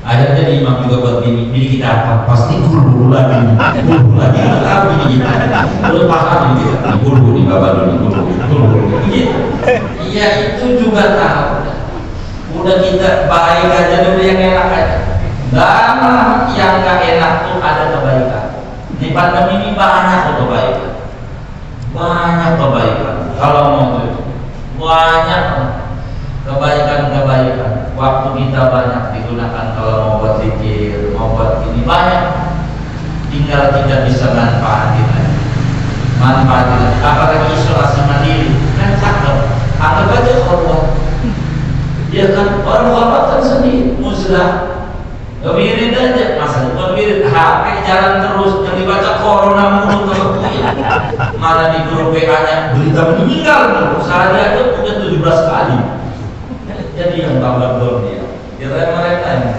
Ada jadi imam juga buat bini kita apa? Pasti guru lagi. Tahu bini kita. Lu paham gitu. Guru nih bapak dulu. Guru. Iya itu juga tahu. Udah kita baik aja dulu yang enak aja. Dalam yang gak enak tuh ada kebaikan. Di pandemi ini banyak kebaikan. Banyak kebaikan. Kalau mau itu banyak kebaikan. Waktu kita banyak digunakan kalau mau buat zikir, mau buat ini banyak. Tinggal kita bisa manfaatin. Apalagi isolasi mandiri kan cakep. Anggap aja korban. Ya kan orang korban kan sendiri muslah. Wirid aja, masa bukan wirid, HP jalan terus, yang dibaca corona mulu terus. Mana di grup WA-nya berita meninggal terus, sehari aja punya 17 kali. Jadi yang tambah belum dia mereka yang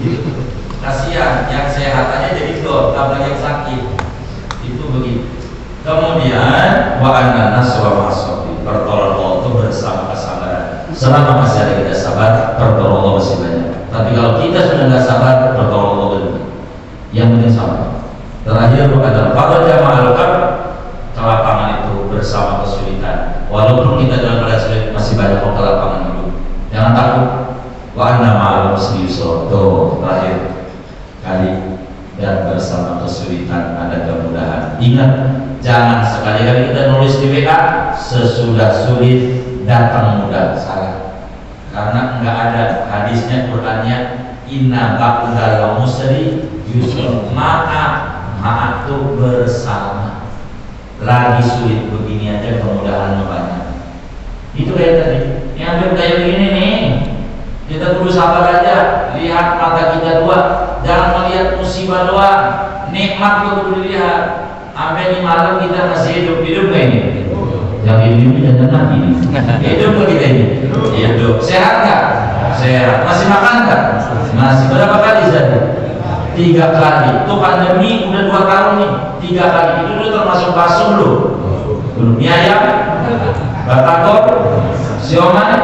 gitu. Kasihan, yang sehat aja jadi dor, tambah yang sakit. Itu begitu. Kemudian wa anna naswa ma'as-sabir, pertolongan Allah itu bersama kesabaran. Selama masih ada kita sabar, pertolongan Allah masih banyak. Tapi kalau kita sudah nggak sabar, pertolongan Allah berhenti. Yang penting sabar. Terakhir adalah pada jamaah al-qab, kelapangan itu bersama kesulitan. Walaupun kita dalam keadaan sulit, masih banyak waktu lapangan dulu. Jangan takut. Wa anna ma'al usri yusra. Tuh terakhir kali, dan bersama kesulitan ada kemudahan. Ingat, jangan sekali-kali kita nulis di WA sesudah sulit datang mudah. Salah. Karena enggak ada hadisnya, Qur'annya, inna ba'dal musri yusra. Maaf tuh bersama. Lagi sulit begini aja kemudahan banyak. Itu kayak tadi. Yang kayak begini nih, kita kudu sabar aja. Lihat mata kita dua, jangan melihat musibah doang. Nikmat tuh kudu dilihat. Sampai di malam kita masih hidup kayak ini. Yang hidup jangan mati nih. Hidup nggak kita ini? Hidup. Sehat nggak? Sehat. Masih makan nggak? Masih. Berapa kali jadi? 3 kali. Itu pandemi udah 2 tahun nih. 3 kali. Itu dulu termasuk bakso belum? Belum. Mie ayam, batagor, siomay.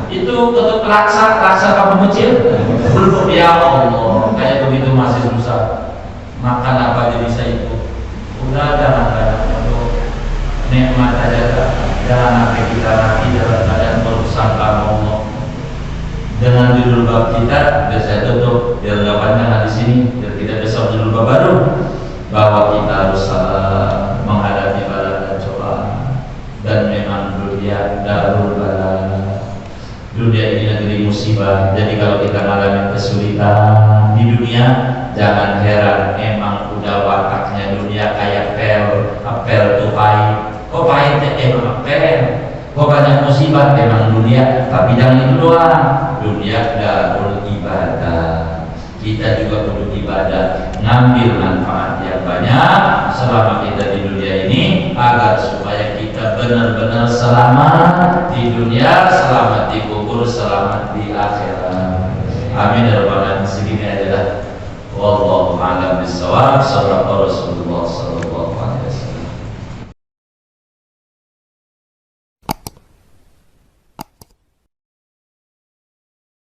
Itu tetap laksa kamu kecil. Belum. Ya Allah. Kayak begitu masih susah. Makan apa aja bisa itu. Udah jangan banyak untuk nikmat aja. Jangan sampai kita mati dalam keadaan bersangka Allah. Dengan judul bab kita, biar saya tutup, biar jawabannya di sini, biar kita besok judul bab baru, bahwa kita harus menghadapi bala dan cobaan, dan memang dunia darul bala. Dunia ini negeri musibah. Jadi kalau kita mengalami kesulitan di dunia, jangan heran, emang udah wataknya dunia kayak apel tuh pahit. Kok pahitnya emang apel? Kok banyak musibah memang dunia, tapi jangan itu doang. Dunia darul ibadah. Kita juga perlu ibadah, ngambil manfaat yang banyak selama kita di dunia ini, agar supaya kita benar-benar selamat di dunia, selamat di kubur, selamat di akhirat. Amin ya rabbal alamin. Segini aja.